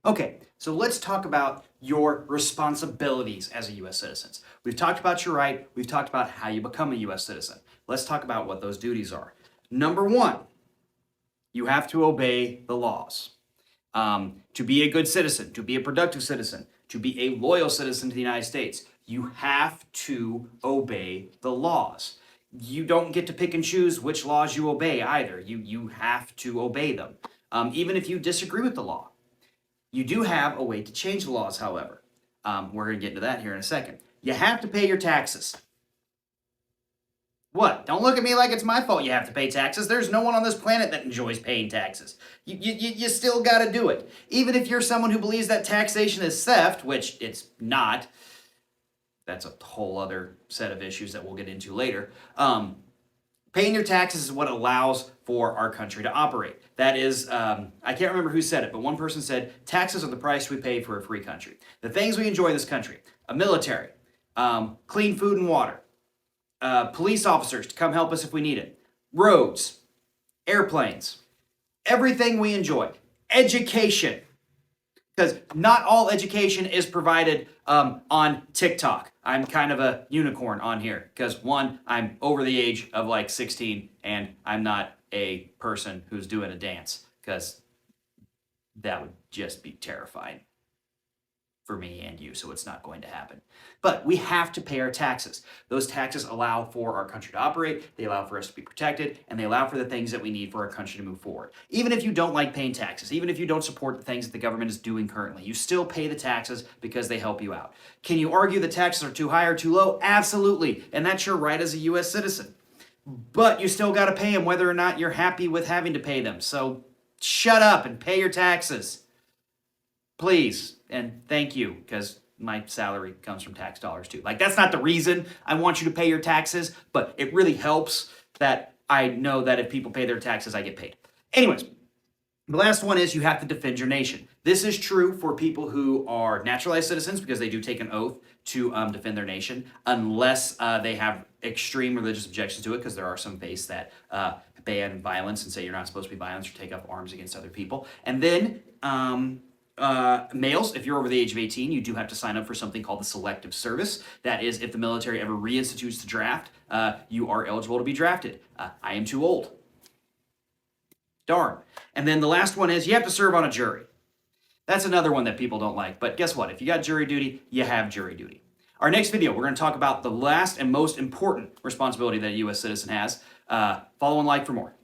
Okay, so let's talk about your responsibilities as a U.S. citizen. We've talked about your right, we've talked about how you become a U.S. citizen. Let's talk about what those duties are. Number one, you have to obey the laws. To be a good citizen, to be a productive citizen, to be a loyal citizen to the United States, you have to obey the laws. You don't get to pick and choose which laws you obey either. You have to obey them, even if you disagree with the law. You do have a way to change the laws, however. We're going to get into that here in a second. You have to pay your taxes. What? Don't look at me like it's my fault you have to pay taxes. There's no one on this planet that enjoys paying taxes. You still got to do it. Even if you're someone who believes that taxation is theft, which it's not, that's a whole other set of issues that we'll get into later. Paying your taxes is what allows for our country to operate. That is, I can't remember who said it, but one person said, taxes are the price we pay for a free country. The things we enjoy in this country, a military, clean food and water, police officers to come help us if we need it, roads, airplanes, everything we enjoy, education, because not all education is provided on TikTok. I'm kind of a unicorn on here because one, I'm over the age of like 16 and I'm not a person who's doing a dance because that would just be terrifying for me and you, so it's not going to happen. But we have to pay our taxes. Those taxes allow for our country to operate, they allow for us to be protected, and they allow for the things that we need for our country to move forward. Even if you don't like paying taxes, even if you don't support the things that the government is doing currently, you still pay the taxes because they help you out. Can you argue the taxes are too high or too low? Absolutely, and that's your right as a U.S. citizen. But you still got to pay them whether or not you're happy with having to pay them. So shut up and pay your taxes. Please, and thank you, because my salary comes from tax dollars too. Like, that's not the reason I want you to pay your taxes, but it really helps that I know that if people pay their taxes, I get paid. Anyways, the last one is you have to defend your nation. This is true for people who are naturalized citizens because they do take an oath to defend their nation, unless they have extreme religious objections to it, because there are some faiths that ban violence and say you're not supposed to be violent or take up arms against other people. And then males, if you're over the age of 18, you do have to sign up for something called the selective service. That is, if the military ever reinstitutes the draft, you are eligible to be drafted. I am too old. Darn. And then the last one is you have to serve on a jury. That's another one that people don't like. But guess what? If you got jury duty, you have jury duty. Our next video, we're going to talk about the last and most important responsibility that a U.S. citizen has. Follow and like for more.